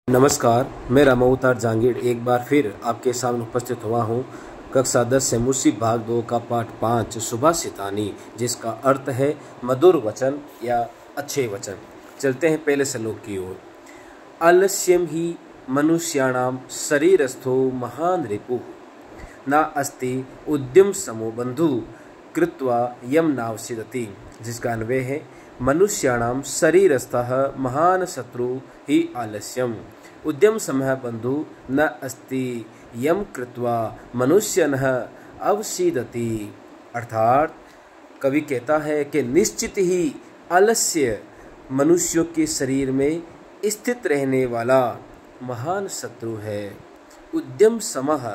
नमस्कार, मैं रामावतार जांगीड़ एक बार फिर आपके सामने उपस्थित हुआ हूँ। कक्षा 10 से मुंशीफ भाग 2 का पाठ 5 सुभाषितानी, जिसका अर्थ है मधुर वचन या अच्छे वचन। चलते हैं पहले श्लोक की ओर। आलस्यम ही मनुष्याणाम शरीरस्थो महान रिपुः न अस्ति उद्यम समो बंधु कृत्वा यम नावसिदति, जिसका अन्वय है मनुष्याणाम शरीरस्थः महान शत्रु ही आलस्यम उद्यम समः बंधु न अस्ति यम कृत्वा मनुष्यनः अवसीदति। अर्थात कवि कहता है कि निश्चित ही आलस्य मनुष्यों के शरीर में स्थित रहने वाला महान शत्रु है। उद्यम समः,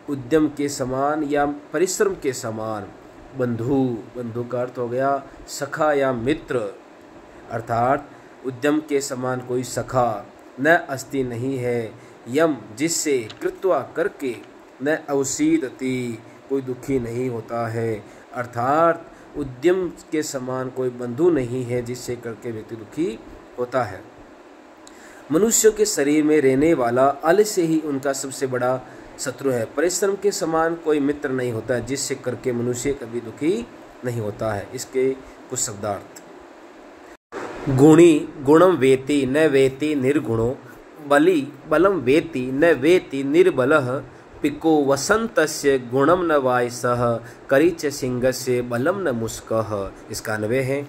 उद्यम के समान या परिश्रम के समान। बंधु, बंधु का अर्थ हो गया सखा या मित्र। अर्थात उद्यम के समान कोई सखा न अस्ति नहीं है, यम जिससे कृत्वा करके न अवसीदति कोई दुखी नहीं होता है। अर्थात उद्यम के समान कोई बंधु नहीं है जिससे करके व्यक्ति दुखी होता है। मनुष्य के शरीर में रहने वाला आलस्य ही उनका सबसे बड़ा शत्रु है। परिश्रम के समान कोई मित्र नहीं होता है जिससे करके मनुष्य कभी दुखी नहीं होता है। इसके कुछ शब्दार्थ। गुणी गुणम वेति न वेति निर्गुणो, बली बलम वेति न वेति निर्बलः, पिको वसंतस्य गुणम न वायसः, करिच सिंहस्य बलम न मुस्कः। इसका अन्वय है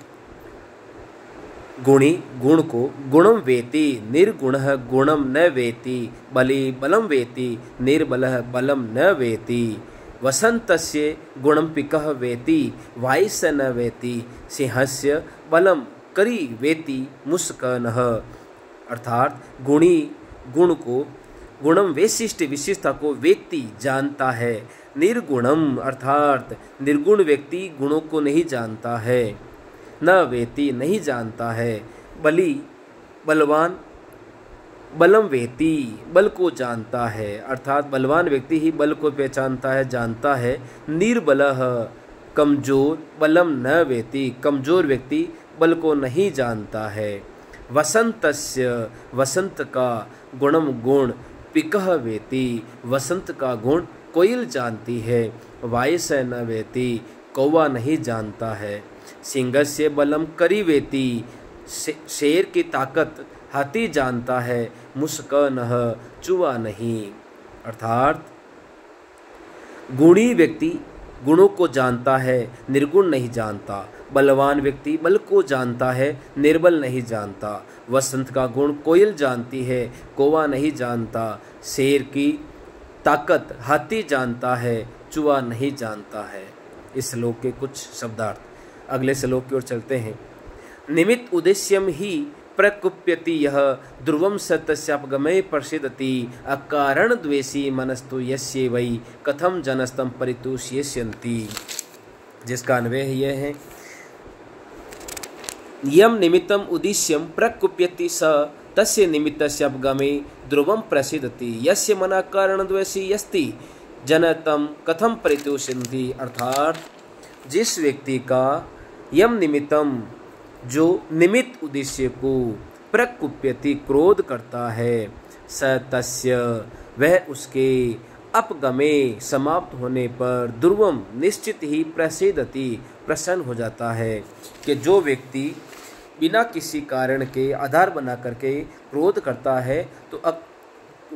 गुणी गुण को गुणम वेति, निर्गुणः गुणम न वेति, बली बलम वेति, निर्बलः बलम न वेति, वसंतस्य गुणम पिकः वेति, वायस न वेति, सिंहस्य बलम करी वेति मुस्कनः। अर्थात गुणी गुण को गुणम वैशिष्ट विशेषता को व्यक्ति जानता है। निर्गुणम अर्थात निर्गुण व्यक्ति गुणों को नहीं जानता है। न वेति नहीं जानता है। बली बलवान बलम वेति बल को जानता है। अर्थात बलवान व्यक्ति ही बल को पहचानता है, जानता है। निर्बलः कमजोर बलम न वेति कमजोर व्यक्ति बल को नहीं जानता है। वसंतस्य वसंत का गुणम गुण पिकः वेति वसंत का गुण कोयल जानती है। वायस न वेति कौवा नहीं जानता है। सिंहस्य बलम करी वेति शेर की ताकत हाथी जानता है। मुस्कनः चूहा नहीं। अर्थात गुणी व्यक्ति गुणों को जानता है, निर्गुण नहीं जानता। बलवान व्यक्ति बल को जानता है, निर्बल नहीं जानता। वसंत का गुण कोयल जानती है, कौवा नहीं जानता। शेर की ताकत हाथी जानता है, चूहा नहीं जानता है। इस श्लोक के कुछ शब्दार्थ। अगले श्लोक की ओर चलते हैं। निमित्त उद्देश्यम ही प्रकुप्यति यह ध्रुवम सत्यस्यापगमे प्रसिद्धति, अकारण द्वेषी मनस्तु यस्य वै कथम जनस्तम परितुष्यन्ति। जिसका अन्वय यह है यम निमित्तम उद्देश्यम प्रकुप्यति स तस्य निमित्तस्यापगमे ध्रुवम प्रसिद्धति, यस्य मना कारण द्वेषी यस्ति जनतम कथम परितुष्यन्ति। अर्थात जिस व्यक्ति का यम निमित्तम जो निमित्त उद्देश्य को प्रकुप्यति क्रोध करता है, स तस्य वह उसके अपगमे समाप्त होने पर ध्रुवम निश्चित ही प्रसिद्धति प्रसन्न हो जाता है। कि जो व्यक्ति बिना किसी कारण के आधार बना करके क्रोध करता है तो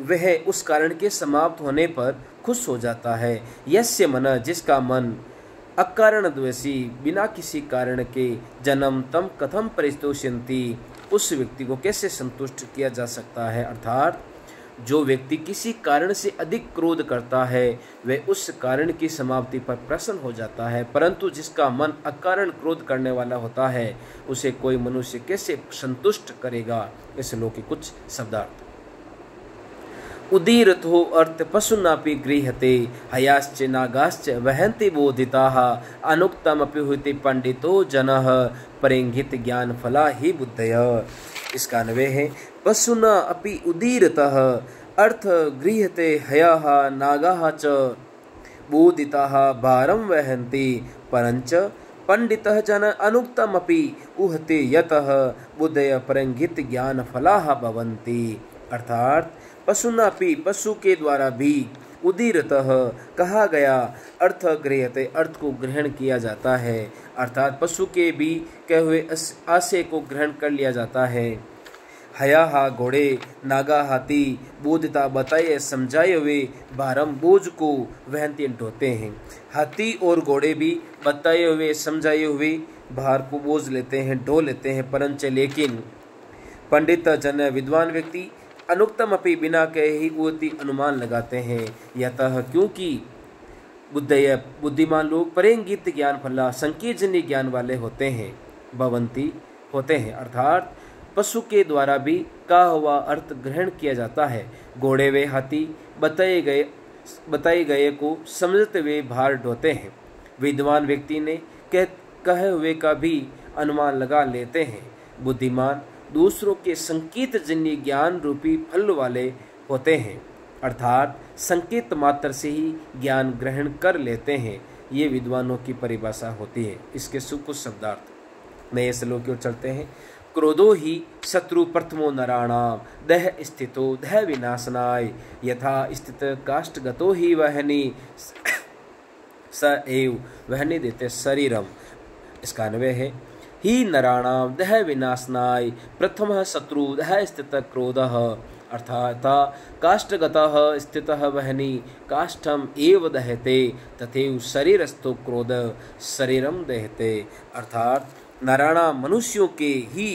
वह उस कारण के समाप्त होने पर खुश हो जाता है। यस्य मन जिसका मन अकारण द्वेषी बिना किसी कारण के जन्म तम कथम परितुष्यन्ति उस व्यक्ति को कैसे संतुष्ट किया जा सकता है। अर्थात जो व्यक्ति किसी कारण से अधिक क्रोध करता है वह उस कारण की समाप्ति पर प्रसन्न हो जाता है, परंतु जिसका मन अकारण क्रोध करने वाला होता है उसे कोई मनुष्य कैसे संतुष्ट करेगा। इस श्लोक के कुछ शब्दार्थ। उदीरथो अर्थ पशुनापि गृह्यते, हयाश्च नागाश्च वहन्ति बोधिताः, अनुक्तमपि हुति पंडितो जनः, परिंघित ज्ञान फला ही बुद्धय। इसका अन्वय है पशुना अपि उदीरतः अर्थ गृह्यते, हयाः नागाः च बोधिताः भारं वहन्ति, परञ्च पंडितः जन अनुक्तमपि उहते यतः बुद्धय परंगित ज्ञान फलाः भवन्ति। अर्थात पशुनापि पशु के द्वारा भी उदीरतः कहा गया अर्थ गृह्यते अर्थ को ग्रहण किया जाता है, अर्थात पशु के भी कहे हुए आशय को ग्रहण कर लिया जाता है। हया हा घोड़े नागा हाथी बोधता बताए समझाए हुए भारम बोझ को वहनते ढोते हैं। हाथी और घोड़े भी बताए हुए समझाए हुए भार को बोझ लेते हैं, ढो लेते हैं। परंच लेकिन पंडित जन विद्वान व्यक्ति अनुक्तम अपनी बिना कहे ही उति अनुमान लगाते हैं। यतः क्योंकि बुद्धिमान लोग परेंगित ज्ञान फला संकीर्जन्य ज्ञान वाले होते हैं, भवंती होते हैं, अर्थात पशु के द्वारा भी कहा हुआ अर्थ ग्रहण किया जाता है। घोड़े व हाथी बताए गए को समझते हुए भार ढोते हैं। विद्वान व्यक्ति ने कहे हुए का भी अनुमान लगा लेते हैं। बुद्धिमान दूसरों के संकेत जन्य ज्ञान रूपी फल वाले होते हैं, अर्थात संकेत मात्र से ही ज्ञान ग्रहण कर लेते हैं। ये विद्वानों की परिभाषा होती है। इसके कुछ शब्दार्थ नए श्लोक की ओर चलते हैं। क्रोधो ही शत्रु प्रथमो नराणाम दह स्थितो दह विनाशनाय यथा स्थित काष्ठगतो ही वहनी स एव वहनी देते शरीरम। इसका अन्वय है ही नराणाम दह विनाशनाय प्रथम शत्रु दह स्थित क्रोधः, अर्थात काष्ठगतः स्थितः वहनी काष्ठम एव दहते तथैव शरीरस्थो क्रोध शरीरम दहते, अर्थात नारायण मनुष्यों के ही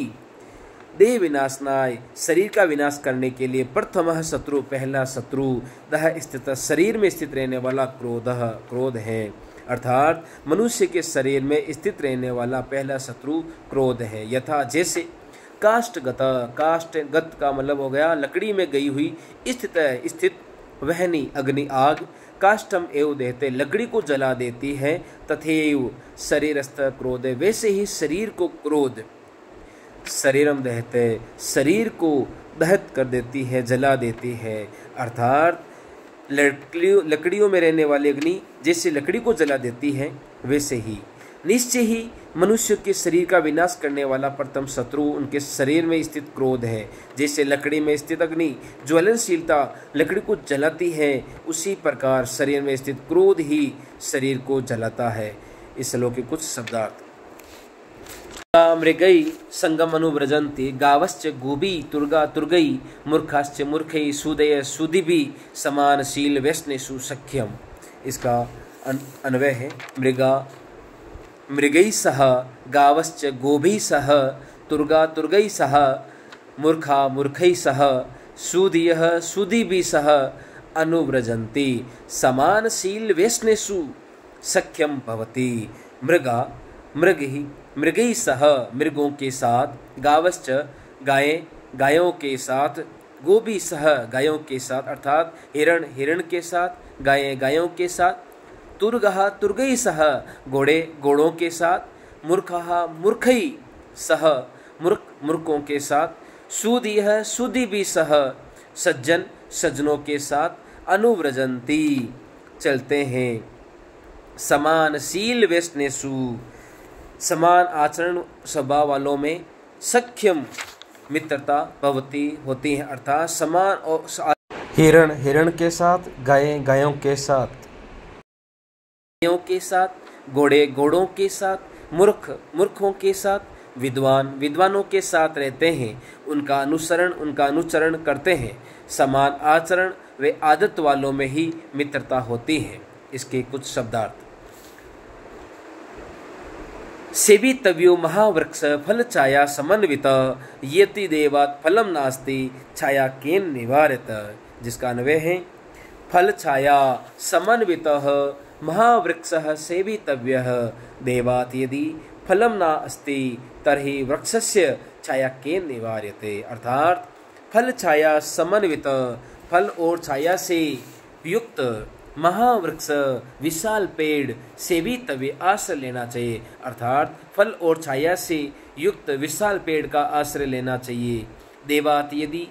देह विनाशनाय शरीर का विनाश करने के लिए प्रथम शत्रु पहला शत्रु दह स्थित शरीर में स्थित रहने वाला क्रोध है, अर्थात मनुष्य के शरीर में स्थित रहने वाला पहला शत्रु क्रोध है। यथा जैसे काष्ठगत, काष्ठगत का मतलब हो गया लकड़ी में गई हुई, स्थित वहनी अग्नि आग, काष्ठम एव देते लकड़ी को जला देती है, तथैव शरीरस्थ क्रोध वैसे ही शरीर को क्रोध शरीरम दहते शरीर को दहत कर देती है, जला देती है, अर्थात लकड़ियों में रहने वाली अग्नि जैसे लकड़ी को जला देती है वैसे ही निश्चय ही मनुष्य के शरीर का विनाश करने वाला प्रथम शत्रु उनके शरीर में स्थित क्रोध है। जैसे लकड़ी में स्थित अग्नि ज्वलनशीलता लकड़ी को जलाती है, उसी प्रकार शरीर में स्थित क्रोध ही शरीर को जलाता है। इस श्लोक के कुछ शब्दार्थ। मृगई संगम अनुव्रजन्ति गावश्च गोभी तुर्गा तुर्गई मूर्खाश्च मूर्खई सुदय सुदिभि समानशील वैष्णेषु सख्यम। इसका अन्वय है मृगई सह गावश्च गोभी सह तुर्गा तुर्गई सह मूर्खा मूर्खई सह सुधियः सुदिभि सह अनुव्रजन्ति समानशील वैष्णेषु सख्यम भवति। मृगई सह मृगों के साथ, गावश्च गायों के साथ, गोभी सह गायों के साथ अर्थात हिरण के साथ, गायों के साथ, तुर्गः तुर्गई सह घोड़ों के साथ, मूर्खः मूर्खई सह मूर्खों के साथ, सुधियः सुदिभि सह सज्जनों के साथ, अनुव्रजन्ति चलते हैं, समानशील वैष्णेषु समान आचरण स्वभाव वालों में, सख्यम मित्रता भवती होती है, अर्थात समान और हिरण के साथ, गायों के साथ, घोड़ों के साथ, मूर्खों के साथ, विद्वानों के साथ रहते हैं, उनका अनुचरण करते हैं। समान आचरण व आदत वालों में ही मित्रता होती है। इसके कुछ शब्दार्थ। सेवितव्यो महावृक्ष फल छाया समन्वित यति देवात् फलम नास्ति छाया केन निवारित। जिसका अन्वय है फल छाया समन्वित महावृक्षः सेवितव्यः देवात् यदि फलम नास्ति तर्हि वृक्षस्य छाया केन निवार्यते। अर्थात फल छाया समन्वित फल और छाया से युक्त महावृक्ष विशाल पेड़ सेवितव्य आश्रय लेना चाहिए, अर्थात फल और छाया से युक्त विशाल पेड़ का आश्रय लेना चाहिए। देवात यदि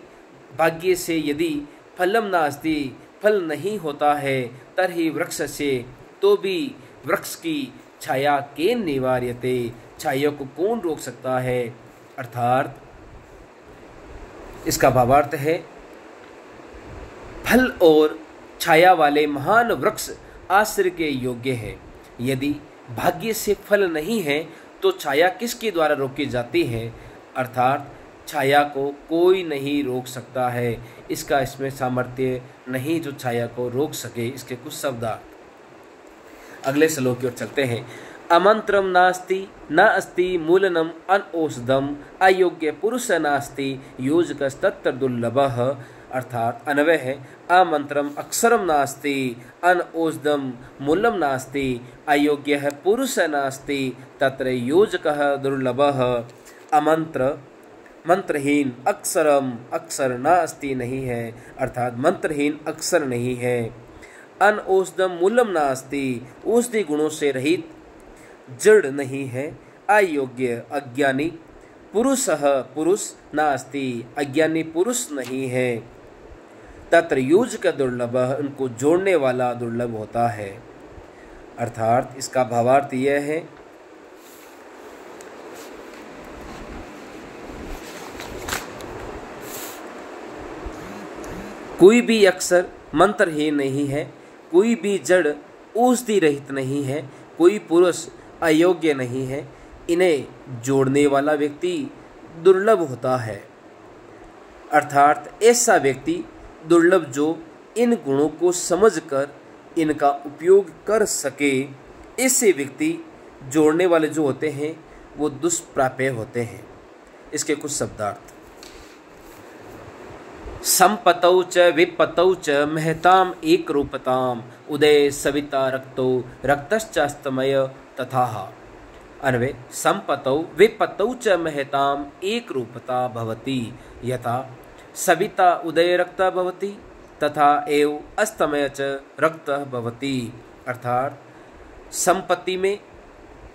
भाग्य से यदि फलम नास्ति फल नहीं होता है तरहि वृक्ष से तो भी वृक्ष की छाया केन निवार्यते छाया को कौन रोक सकता है। अर्थात इसका भावार्थ है फल और छाया वाले महान वृक्ष आश्रय के योग्य है। यदि भाग्य से फल नहीं है तो छाया किसके द्वारा रोकी जाती है, अर्थात छाया को कोई नहीं रोक सकता है। इसका इसमें सामर्थ्य नहीं जो छाया को रोक सके। इसके कुछ शब्द अगले श्लोक की ओर चलते हैं। अमंत्रम नास्ति न अस्ति मूलनम अनौषधम अयोग्य पुरुष नास्ति योजकस्तत्र दुर्लभः, अर्थात अन्वय है अमंत्रम अक्षरम नास्ति अनौषधम मूलम नास्ति अयोग्य पुरुष नास्ति तत्र योजकः दुर्लभः। अमंत्र मंत्रहीन अक्षरम अक्षर नास्ति नहीं है, अर्थात मंत्रहीन अक्षर नहीं है। अनौषधम मूलम नास्ति औषधि गुणों से रहित जड़ नहीं है। अयोग्य अज्ञानी पुरुषः पुरुष नास्ति अज्ञानी पुरुष नहीं है। तत्र योजक दुर्लभ उनको जोड़ने वाला दुर्लभ होता है। अर्थात इसका भावार्थ यह है कोई भी अक्षर मंत्रहीन नहीं है, कोई भी जड़ औषधि रहित नहीं है, कोई पुरुष अयोग्य नहीं है। इन्हें जोड़ने वाला व्यक्ति दुर्लभ होता है। अर्थात ऐसा व्यक्ति दुर्लभ जो इन गुणों को समझकर इनका उपयोग कर सके। ऐसे व्यक्ति जोड़ने वाले जो होते हैं वो दुष्प्राप्य होते हैं। इसके कुछ शब्दार्थ। संपतौ च विपतौ च महताम एक रूपताम उदय सविता रक्तो रक्तश्चास्तमय तथा। अन्वय संपतौ विपतौ च महताम एक रूपता भवति यथा सविता उदय रक्ता भवति तथा एव अस्तमय च रक्तः भवति। अर्थात संपत्ति में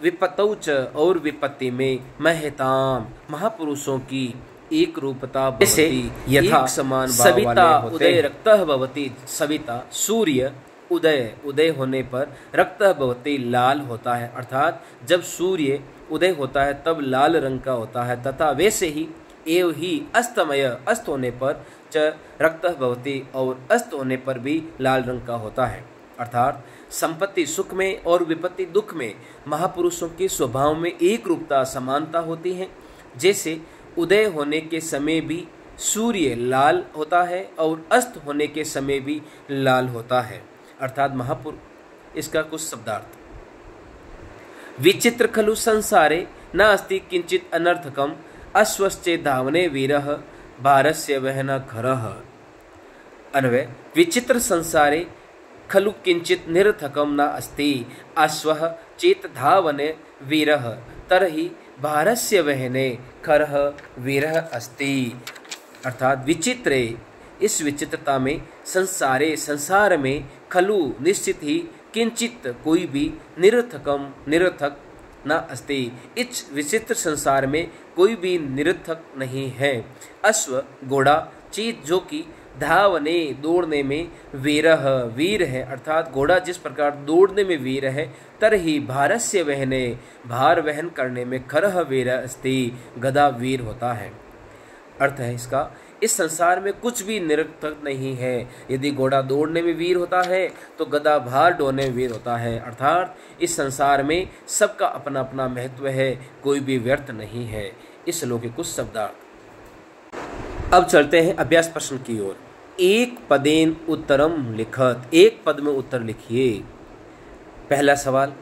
विपतौ च और विपत्ति में महताम महापुरुषों की एक रूपता भवति यथा समान सविता उदय रक्तः भवति। सविता सूर्य उदय होने पर रक्तः भवति लाल होता है, अर्थात जब सूर्य उदय होता है तब लाल रंग का होता है। तथा वैसे ही एव ही अस्तमय अस्त होने पर च रक्तः भवति और अस्त होने पर भी लाल रंग का होता है। अर्थात संपत्ति सुख में और विपत्ति दुख में महापुरुषों के स्वभाव में एक रूपता समानता होती है। जैसे उदय होने के समय भी सूर्य लाल होता है और अस्त होने के समय भी लाल होता है। अर्थात महापुरुष। इसका कुछ शब्दार्थ। विचित्र खलु संसारे न अस्ति किंचित अनर्थकम अश्वश्चे धावने वीरः भारस्य वहन खरः। अन्वय विचित्र संसारे खलु किंचित निरर्थकम न अस्ति अश्वः चेत धावने वीरः तरहि भारस्य वहने खरः वीरः अस्ति। अर्थात विचित्र इस विचित्रता में संसार में खलु निश्चित ही किंचित कोई भी निरर्थक न अस्ति इस विचित्र संसार में कोई भी निरर्थक नहीं है। अश्व घोड़ा चीत जो कि धावने दौड़ने में वीर है, अर्थात घोड़ा जिस प्रकार दौड़ने में वीर है तरही भारस्य वहने भार वहन करने में खरः वीर अस्ति गदा वीर होता है। अर्थ है इसका इस संसार में कुछ भी निरर्थक नहीं है। यदि घोड़ा दौड़ने में वीर होता है तो गदा भार ढोने में वीर होता है। अर्थात इस संसार में सबका अपना अपना महत्व है, कोई भी व्यर्थ नहीं है। इस श्लोक के कुछ शब्दार्थ। अब चलते हैं अभ्यास प्रश्न की ओर। एक पदेन उत्तरम लिखत, एक पद में उत्तर लिखिए। पहला सवाल,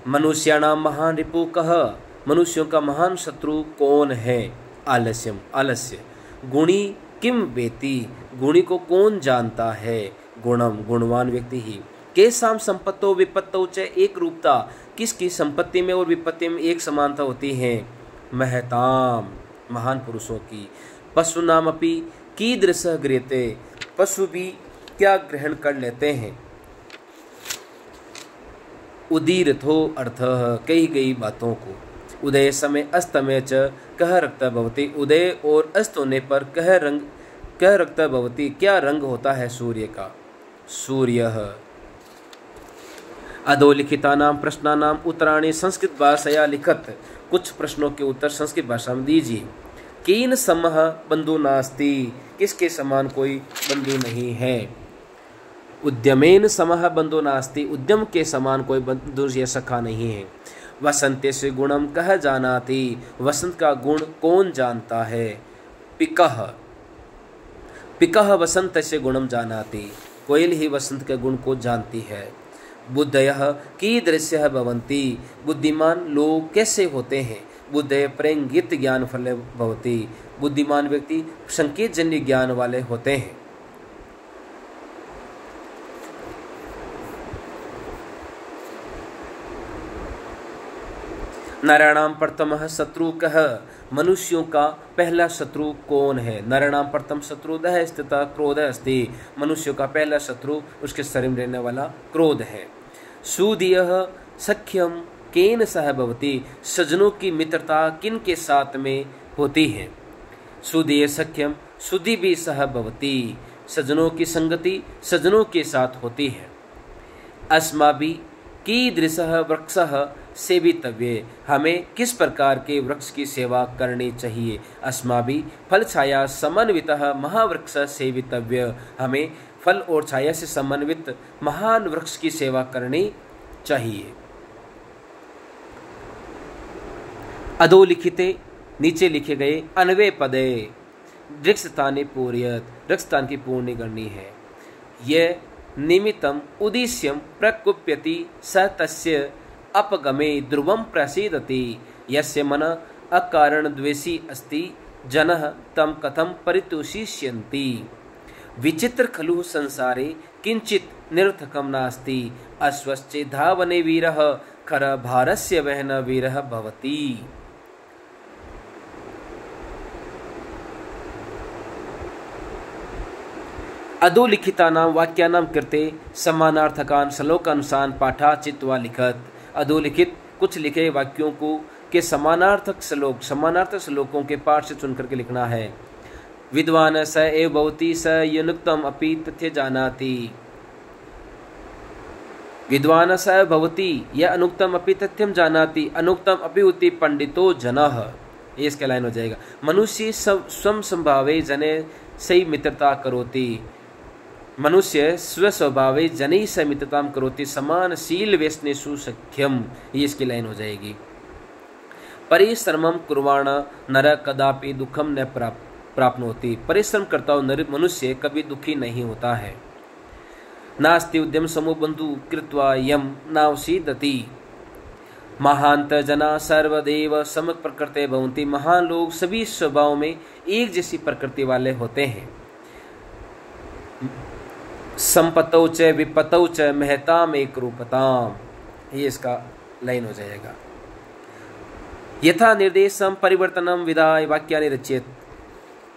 मनुष्याणाम महान रिपु कः, मनुष्यों का महान शत्रु कौन है? आलस्यम, आलस्य। गुणी किम वेति, गुणी को कौन जानता है? गुणम, गुणवान व्यक्ति ही। केसाम संपत्तो विपत्तौ च एक रूपता, किसकी संपत्ति में और विपत्ति में एक समानता होती है? महताम, महान पुरुषों की। पशुनाम अपि कीदृशः गृह्यते, पशु भी क्या ग्रहण कर लेते हैं? उदीरथो अर्थः, कही गई बातों को। उदय समय अस्तमय च कः रक्तः भवति, उदय और अस्त होने पर कः रक्तः भवति, क्या रंग होता है सूर्य का? सूर्यः। अधोलिखितानां प्रश्नानां उत्तराणि संस्कृत भाषया लिखत, कुछ प्रश्नों के उत्तर संस्कृत भाषा में दीजिए। कीन समः बंधु नास्ति, किसके समान कोई बंधु नहीं है? उद्यमेन समः बंधो नास्ति, उद्यम के समान कोई बंधु या सखा नहीं है। वसंते से गुणम कह जानाति, वसंत का गुण कौन जानता है। पिकः पिकः वसंत से गुणम जानाति, कोयल ही वसंत के गुण को जानती है। बुद्धयः कीदृश्यः भवन्ति, बुद्धिमान लोग कैसे होते हैं। बुद्धयः प्रेंगित ज्ञान फले भवति, बुद्धिमान व्यक्ति संकेत जन्य ज्ञान वाले होते हैं। नराणाम प्रथमः शत्रु कः, मनुष्यों का पहला शत्रु कौन है। नराणाम प्रथम शत्रु दह स्थित क्रोध अस्ति, मनुष्यों का पहला शत्रु उसके शरीर में रहने वाला क्रोध है। सुधियः सख्यम केन सह भवति, सज्जनों की मित्रता किन के साथ में होती है। सुधिय सख्यम सुधि भी सह भवति, सज्जनों की संगति सज्जनों के साथ होती है। अस्माभि कीदृशः वृक्षः सेवितव्ये, हमें किस प्रकार के वृक्ष की सेवा करनी चाहिए। अस्माभि फल छाया समन्वितः महावृक्ष सेवितव्य, हमें फल और छाया से समन्वित महान वृक्ष की सेवा करनी चाहिए। अधोलिखिते, नीचे लिखे गए अन्वय पदे दृक्स्थाने पूर्यत, दृक्स्थान की पूर्णी करनी है। यह निमित्तम उद्देश्यम प्रकुप्यति स तस्य अपगमे ध्रुवम प्रसीदति, यस्य मन अकारण द्वेषी अस्ति जनः तम कथम परितोषिष्यन्ति। विचित्र खलु संसारे किंचित निरर्थकम नास्ति, अश्वश्चे धावने वीरः खर भारस्य वहन वीरः भवति। अधोलिखितानां वाक्यानां कृते समानार्थकान् श्लोकानुसार पाठा चित्वा लिखत। अधोलिखित कुछ लिखे वाक्यों को के समानार्थक श्लोकों के पाठ से चुन करके लिखना है। विद्वान स एव भवति स युनुक्तम अपि तथ्य जानाति, विद्वान स भवति यह अनुक्तम अपि तथ्यम जानाति, अनुक्तम अपि उति पंडितो जनः, ये इसका लाइन हो जाएगा। मनुष्य स्वम संभावे जने सही मित्रता करोति, मनुष्य स्वस्वभावे जनै स मित्रताम करोति समानशील व्यसनेषु सख्यम, ये इसकी लाइन हो जाएगी। परिश्रमम कुर्वाण नर कदापि दुखम न प्राप्नोति, परिश्रम करता हुआ मनुष्य कभी दुखी नहीं होता है। नास्ति उद्यम समो बंधु कृत्वा यम नावसीदति, महांत जना सर्वदेव सम प्रकृते भवन्ति, महान लोग सभी स्वभाव में एक जैसी प्रकृति वाले होते हैं। संपतौ च विपतौ च महताम एक रूपताम, ये इसका लाइन हो जाएगा। यथा निर्देशम परिवर्तनम विधाय वाक्यानि रचयेत्,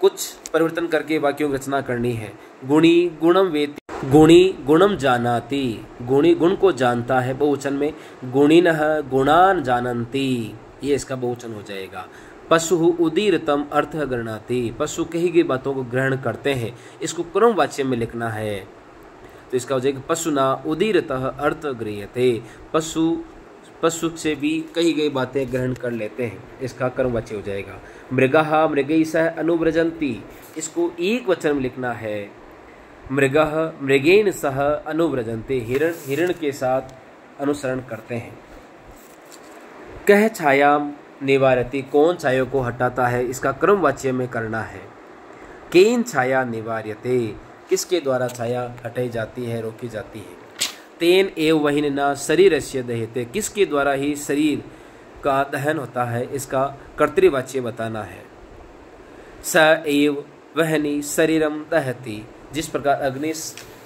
कुछ परिवर्तन करके वाक्यों की रचना करनी है। गुणी गुणम वेति, गुणी गुणम जानाति, गुणी गुण को जानता है, बहुवचन में गुणिनः गुणान जानन्ति, ये इसका बहुवचन हो जाएगा। पशु उदीरतम अर्थ गृह्णाति, पशु कही गई बातों को ग्रहण करते हैं, इसको क्रम वाच्य में लिखना है। तो इसका हो जाएगा पशुना उदीरतः अर्थ गृह्यते, पशु से भी कही गई बातें ग्रहण कर लेते हैं, इसका कर्मवाच्य हो जाएगा। मृगः मृगैः सह अनुव्रजन्ति, इसको एक वचन में लिखना है। मृगः मृगेन सह अनुव्रजन्ति, हिरण के साथ अनुसरण करते हैं। कह छायाम निवारति, कौन छाया को हटाता है, इसका क्रमवाच्य में करना है। केन छाया निवार्यते, किसके द्वारा छाया हटाई जाती है, रोकी जाती है। तेन एव वहिना शरीरस्य दह्यते, किसके द्वारा ही शरीर का दहन होता है, इसका कर्तृवाच्य बताना है। स एव वहनी शरीरम दहति, जिस प्रकार अग्नि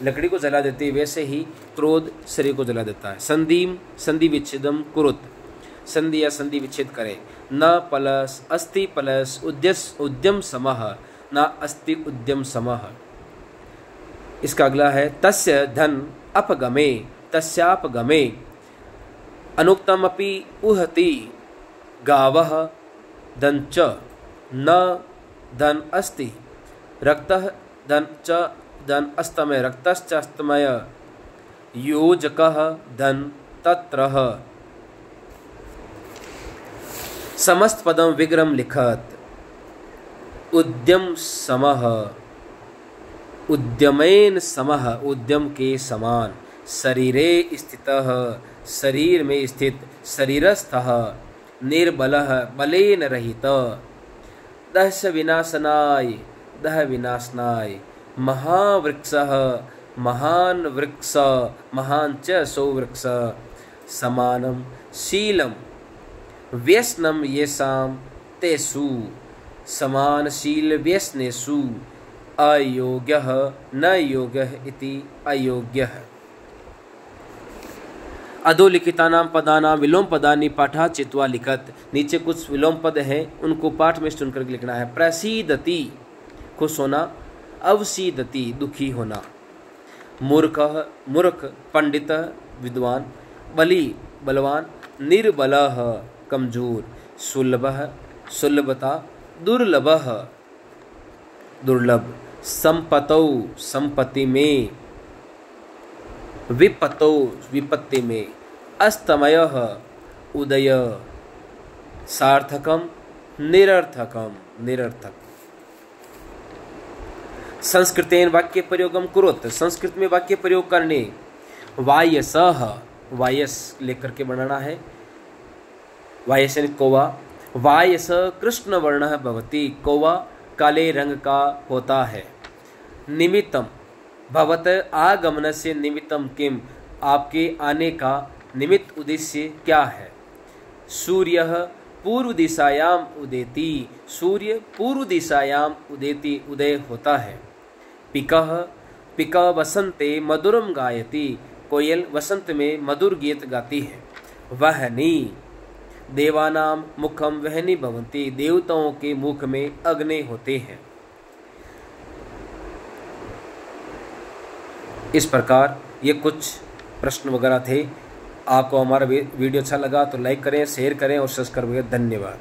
लकड़ी को जला देती है वैसे ही क्रोध शरीर को जला देता है। संधिम संधि विच्छेदम कुरुत, संधि या संधि विच्छेद करें। न पलस अस्ति पलस उद्यम समः, न अस्ति उद्यम समः। इसका अगला है तस्य धन अपगमे, तस्यापगमे अनुक्तमपि उहति गावः धन च न धन अस्ति, रक्तः धन च धन अस्तमय, रक्तश्च अस्तमय, योजकः धन तत्रः। समस्त पदम विग्रम लिखत। उद्यम समः, उद्यमेन समः, उद्यम के समान। शरीरे स्थितः, शरीर में स्थित। शरीरस्थः, निर्बलः, बलेन रहित। दहस्य विनाशनाय, दह विनाशनाय। महावृक्षः, महान वृक्ष, महान च सो वृक्ष। समानं शीलं व्यसनं येषां तेषु, समानशील व्यसनेषु। अयोग्यः न योग्यः इति अयोग्यः। अधोलिखितानां पदानां विलोम पदानि पाठा चित्वा लिखत। नीचे कुछ विलोम पद हैं, उनको पाठ में सुनकर लिखना है। प्रसीदति, खुश होना। अवसीदति, दुखी होना। मूर्खः, मूर्ख। पंडितः, विद्वान। बली, बलवान। निर्बलः, कमजोर। सुलभः, सुलभता। दुर्लभः, दुर्लभ। संपतौ, संपत्ति में। विपतौ, विपत्ति में। अस्तमयः, उदय। सार्थकम, निरर्थकम, निरर्थक। संस्कृतेन वाक्य प्रयोगम कुरुत, संस्कृत में वाक्य प्रयोग करने। वायसः, वायस लेकर के बनाना है। वायस यानी कौवा। वायस कृष्ण वर्णः भवति, कौवा काले रंग का होता है। निमित्तम, भवत आगमनस्य निमित्तम किम, आपके आने का निमित्त उद्देश्य क्या है। सूर्यः पूर्व दिशायाम उदेति, सूर्य पूर्व दिशायाम उदेति, उदय होता है। पिकः, पिका वसंते मधुरम गायति, कोयल वसंत में मधुर गीत गाती है। वहनी, देवानाम मुखम वहनी भवन्ति, देवताओं के मुख में अग्नि होते हैं। इस प्रकार ये कुछ प्रश्न वगैरह थे। आपको हमारा वीडियो अच्छा लगा तो लाइक करें, शेयर करें और सब्सक्राइब करें। धन्यवाद।